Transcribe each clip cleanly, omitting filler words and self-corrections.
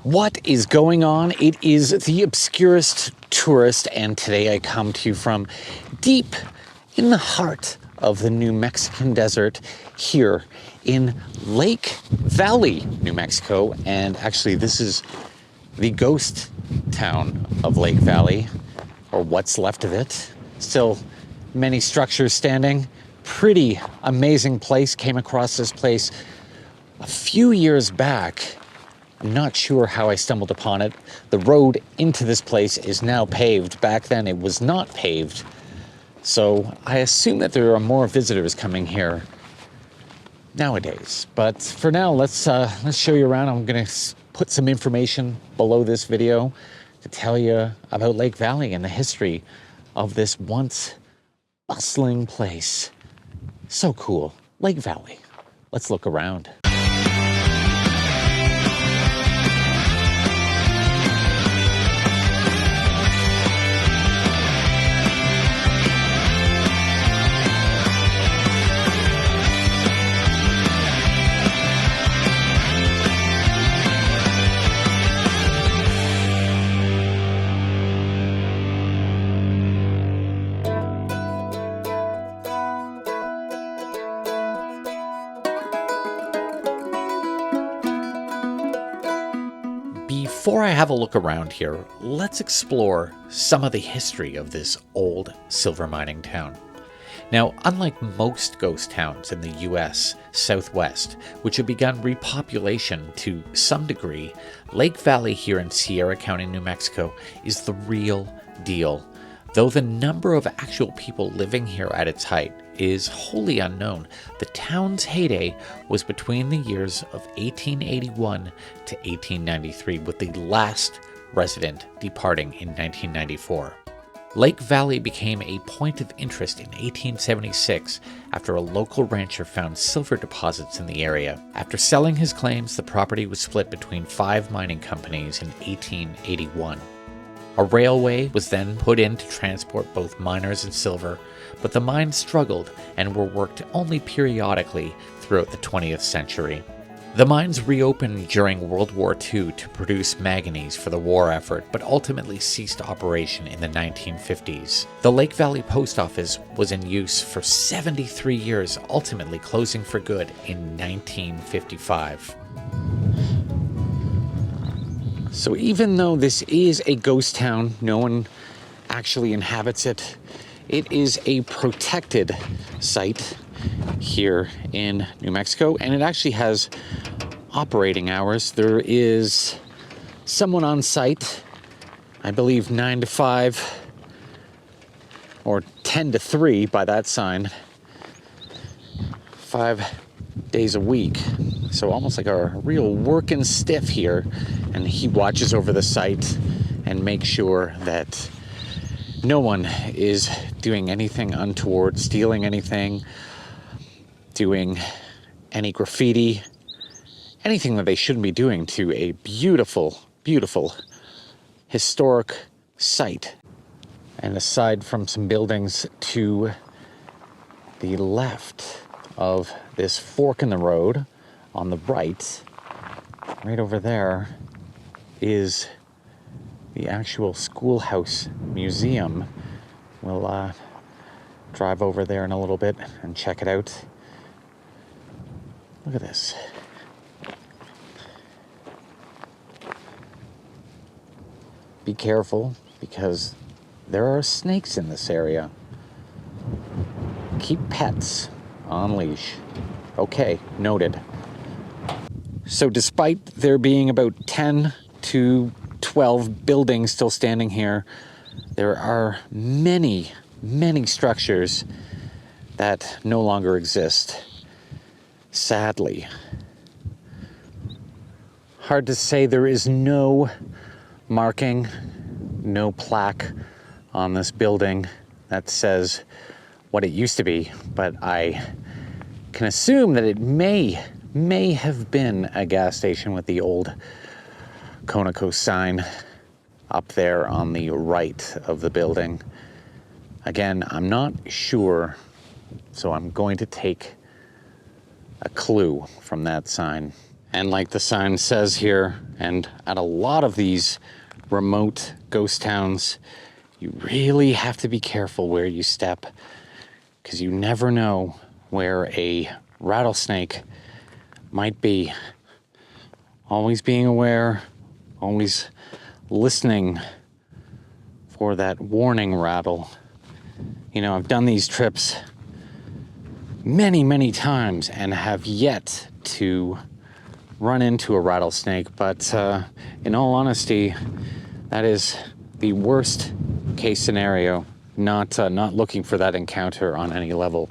What is going on? It is the Obscurist Tourist, and today I come to you from deep in the heart of the New Mexican desert here in Lake Valley, New Mexico. And actually, this is the ghost town of Lake Valley, or what's left of it. Still many structures standing. Pretty amazing place. Came across this place a few years back. I'm not sure how I stumbled upon it. The road into this place is now paved. Back then it was not paved. So I assume that there are more visitors coming here nowadays. But for now, let's show you around. I'm gonna put some information below this video to tell you about Lake Valley and the history of this once bustling place. So cool. Lake Valley. Let's look around. Before I have a look around here, let's explore some of the history of this old silver mining town. Now, unlike most ghost towns in the US Southwest, which have begun repopulation to some degree, Lake Valley here in Sierra County, New Mexico is the real deal. Though the number of actual people living here at its height is wholly unknown, the town's heyday was between the years of 1881 to 1893, with the last resident departing in 1994. Lake Valley became a point of interest in 1876 after a local rancher found silver deposits in the area. After selling his claims, the property was split between 5 mining companies in 1881. A railway was then put in to transport both miners and silver, but the mines struggled and were worked only periodically throughout the 20th century. The mines reopened during World War II to produce manganese for the war effort, but ultimately ceased operation in the 1950s. The Lake Valley Post Office was in use for 73 years, ultimately closing for good in 1955. So even though this is a ghost town, no one actually inhabits it. It is a protected site here in New Mexico, and it actually has operating hours. There is someone on site, I believe 9 to 5 or 10 to 3 by that sign, 5 days a week. So almost like a real working stiff here, and he watches over the site and makes sure that no one is doing anything untoward, stealing anything, doing any graffiti, anything that they shouldn't be doing to a beautiful, beautiful historic site. And aside from some buildings to the left of this fork in the road, on the right over there, is the actual schoolhouse museum. We'll drive over there in a little bit and check it out. Look at this. Be careful, because there are snakes in this area. Keep pets on leash. Okay, noted. So despite there being about 10 to 12 buildings still standing here, there are many, many structures that no longer exist, sadly. Hard to say. There is no marking, no plaque on this building that says what it used to be, but I can assume that it may have been a gas station with the old Conoco sign up there on the right of the building. Again, I'm not sure, so I'm going to take a clue from that sign And like the sign says here, and at a lot of these remote ghost towns, you really have to be careful where you step, because you never know where a rattlesnake might be. Always being aware, always listening for that warning rattle. You know, I've done these trips many, many times and have yet to run into a rattlesnake, but in all honesty, that is the worst case scenario. Not looking for that encounter on any level.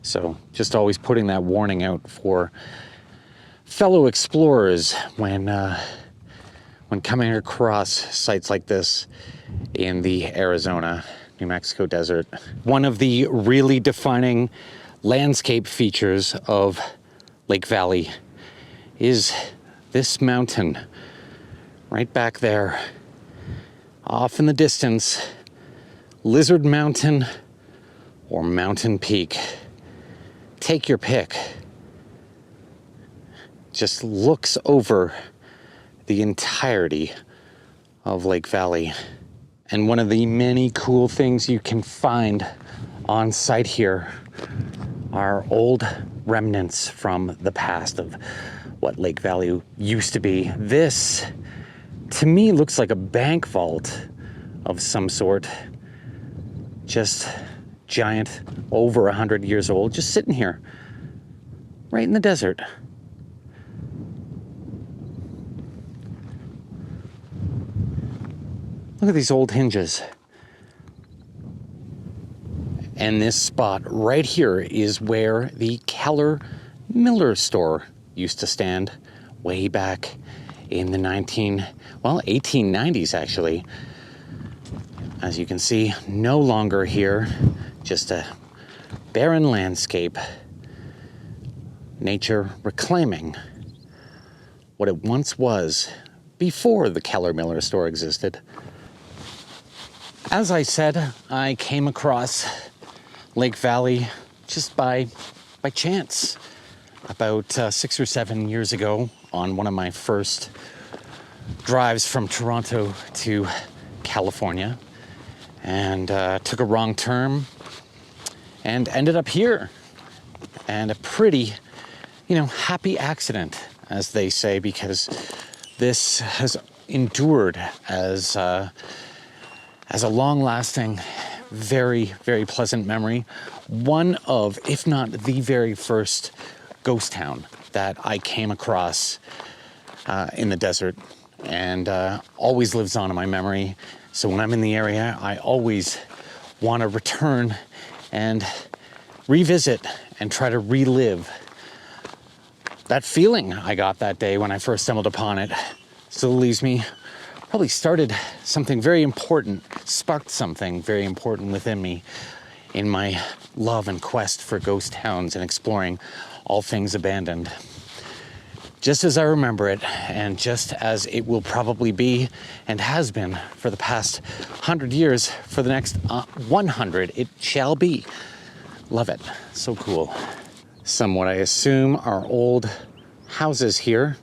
So just always putting that warning out for fellow explorers when coming across sites like this in the Arizona, New Mexico desert. One of the really defining landscape features of Lake Valley is this mountain right back there, off in the distance. Lizard Mountain or Mountain Peak. Take your pick. Just looks over the entirety of Lake Valley. And one of the many cool things you can find on site here are old remnants from the past of what Lake Valley used to be. This, to me, looks like a bank vault of some sort. Just giant, over 100 years old, just sitting here, right in the desert. Look at these old hinges. And this spot right here is where the Keller Miller store used to stand way back in the 1890s actually. As you can see, no longer here, just a barren landscape. Nature reclaiming what it once was before the Keller Miller store existed. As I said, I came across Lake Valley just by chance about 6 or 7 years ago on one of my first drives from Toronto to California, and took a wrong turn and ended up here. And a pretty, happy accident, as they say, because this has endured as a long-lasting, very, very pleasant memory. One of, if not the very first ghost town that I came across in the desert, and always lives on in my memory. So when I'm in the area, I always want to return and revisit and try to relive that feeling I got that day when I first stumbled upon it. Still leaves me, probably started something very important, sparked something very important within me in my love and quest for ghost towns and exploring all things abandoned. Just as I remember it, and just as it will probably be and has been for the past 100 years, for the next 100, it shall be. Love it. So cool. Some what I assume are old houses here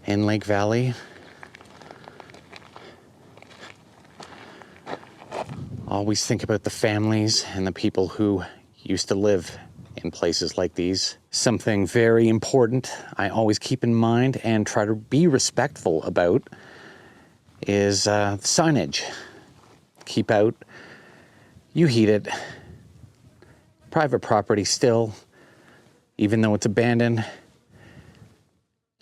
in Lake Valley. Always think about the families and the people who used to live in places like these. Something very important I always keep in mind and try to be respectful about is signage. Keep out, you heed it. Private property still, even though it's abandoned,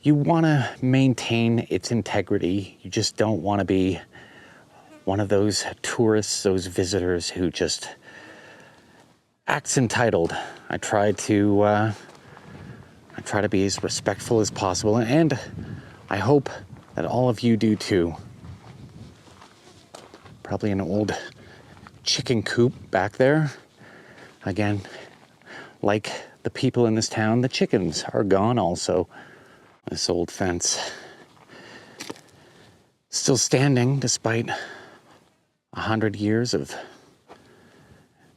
you want to maintain its integrity. You just don't want to be one of those tourists, those visitors who just acts entitled. I try to be as respectful as possible, and I hope that all of you do too. Probably an old chicken coop back there. Again, like the people in this town, the chickens are gone also. This old fence still standing despite 100 years of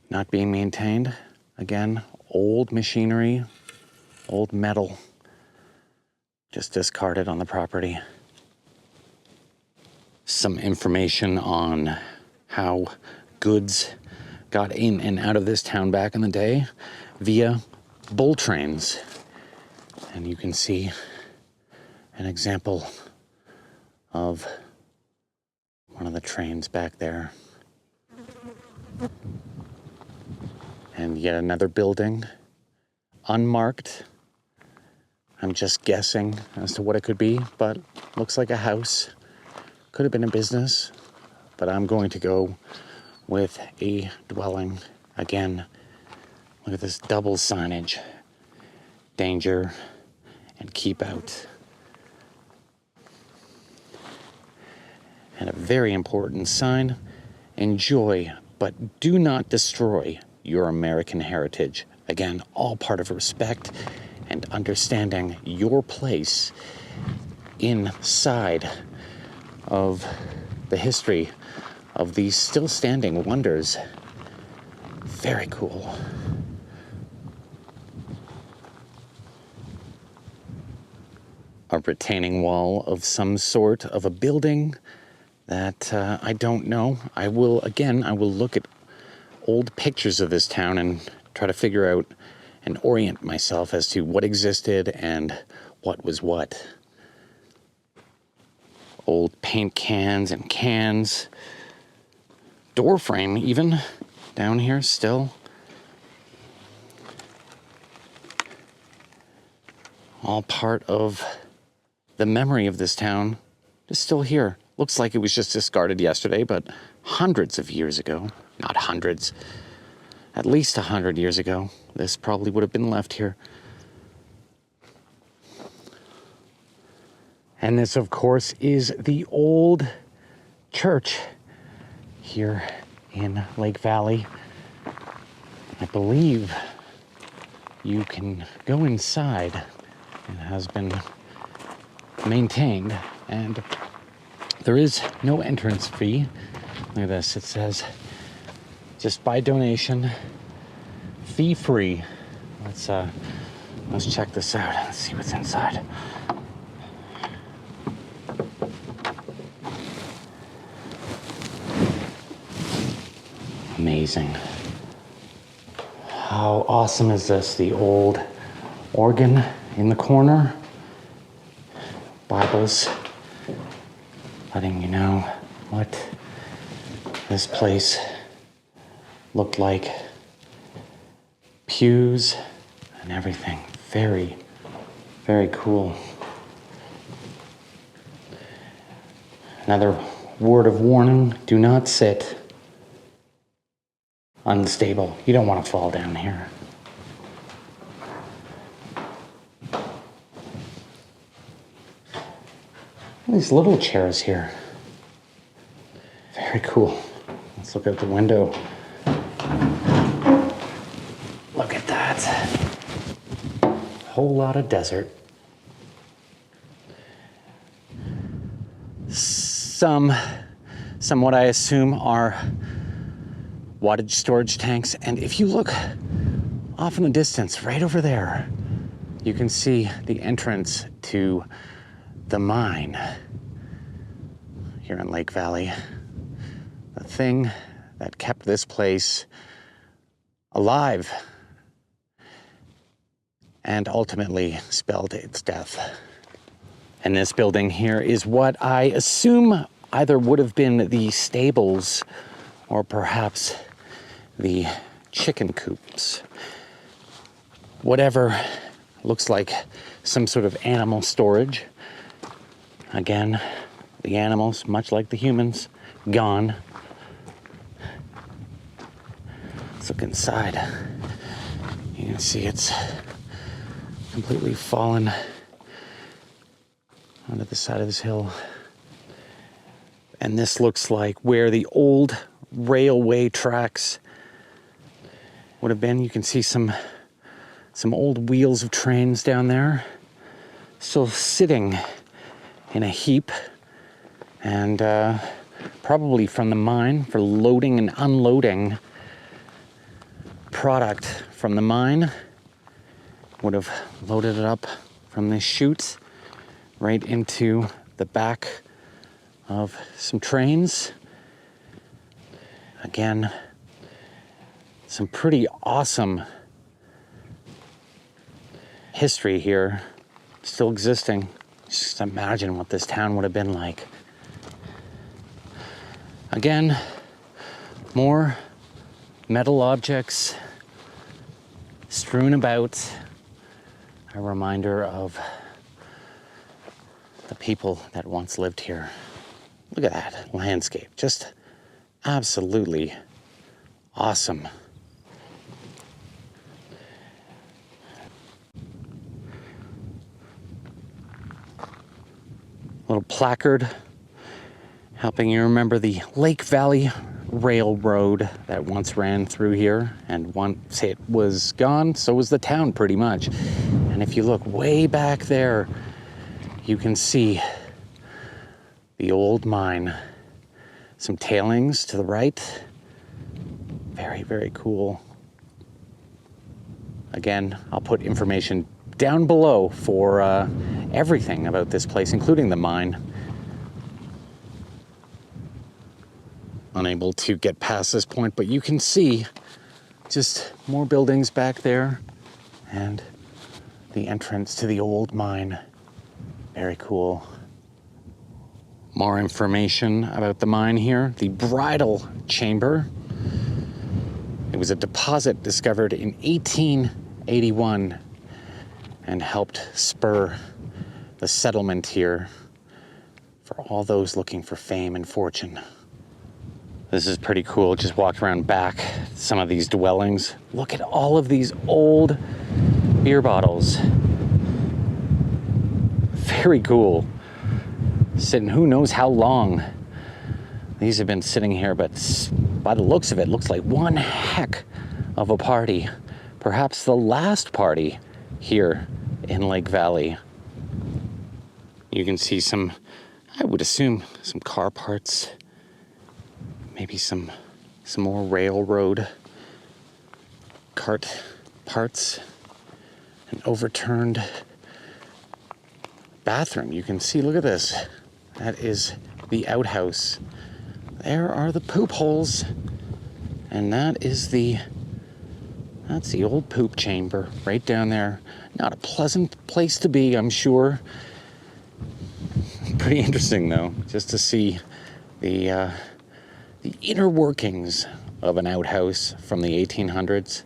not being maintained. Again, old machinery, old metal, just discarded on the property. Some information on how goods got in and out of this town back in the day via bull trains. And you can see an example of one of the trains back there. And yet another building, unmarked. I'm just guessing as to what it could be, but looks like a house. Could have been a business, but I'm going to go with a dwelling. Again, look at this double signage. Danger and keep out. And a very important sign, enjoy, but do not destroy your American heritage. Again, all part of respect and understanding your place inside of the history of these still standing wonders. Very cool. A retaining wall of some sort of a building that I don't know. I will look at old pictures of this town and try to figure out and orient myself as to what existed and what was what. Old paint cans and cans. Door frame even down here still. All part of the memory of this town is still here. Looks like it was just discarded yesterday, but hundreds of years ago, not hundreds, at least 100 years ago, this probably would have been left here. And this, of course, is the old church here in Lake Valley. I believe you can go inside. It has been maintained, and there is no entrance fee. Look at this. It says just by donation, fee free. Let's check this out. Let's see what's inside. Amazing. How awesome is this? The old organ in the corner. Bibles letting you know what this place looked like. Pews and everything. Very, very cool. Another word of warning, do not sit unstable. You don't want to fall down here. These little chairs here. Very cool. Let's look out the window. Look at that. Whole lot of desert. Some what I assume are wattage storage tanks. And if you look off in the distance, right over there, you can see the entrance to the mine here in Lake Valley. The thing that kept this place alive and ultimately spelled its death. And this building here is what I assume either would have been the stables or perhaps the chicken coops. Whatever, looks like some sort of animal storage. Again, the animals, much like the humans, gone. Let's look inside. You can see it's completely fallen onto the side of this hill. And this looks like where the old railway tracks would have been. You can see some old wheels of trains down there, still sitting in a heap, and probably from the mine for loading and unloading product from the mine. Would have loaded it up from this chute right into the back of some trains. Again, some pretty awesome history here, still existing. Just imagine what this town would have been like. Again, more metal objects strewn about, a reminder of the people that once lived here. Look at that landscape, just absolutely awesome. Little placard helping you remember the Lake Valley Railroad that once ran through here, and once it was gone, so was the town pretty much. And if you look way back there, you can see the old mine. Some tailings to the right. Very, very cool. Again, I'll put information down below for everything about this place, including the mine. Unable to get past this point, but you can see just more buildings back there and the entrance to the old mine. Very cool. More information about the mine here. The Bridal Chamber. It was a deposit discovered in 1881 and helped spur the settlement here for all those looking for fame and fortune. This is pretty cool. Just walked around back some of these dwellings. Look at all of these old beer bottles. Very cool. Sitting who knows how long these have been sitting here, but by the looks of it, looks like one heck of a party. Perhaps the last party here in Lake Valley. You can see some, I would assume, some car parts. Maybe some more railroad cart parts. An overturned bathroom. You can see, look at this. That is the outhouse. There are the poop holes. And that's the old poop chamber right down there. Not a pleasant place to be, I'm sure. Pretty interesting though, just to see the inner workings of an outhouse from the 1800s.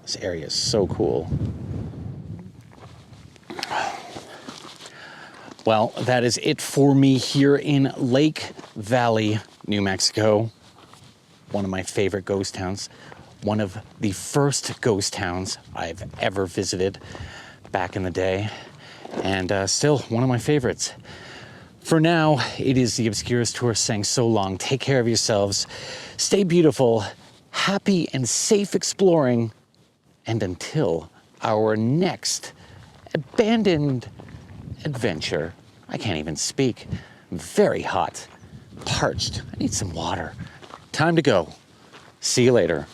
This area is so cool. Well, that is it for me here in Lake Valley, New Mexico. One of my favorite ghost towns. One of the first ghost towns I've ever visited back in the day. And still one of my favorites. For now, it is the Obscurist Tourist saying so long. Take care of yourselves. Stay beautiful, happy and safe exploring. And until our next abandoned adventure. I can't even speak. I'm very hot, parched. I need some water. Time to go. See you later.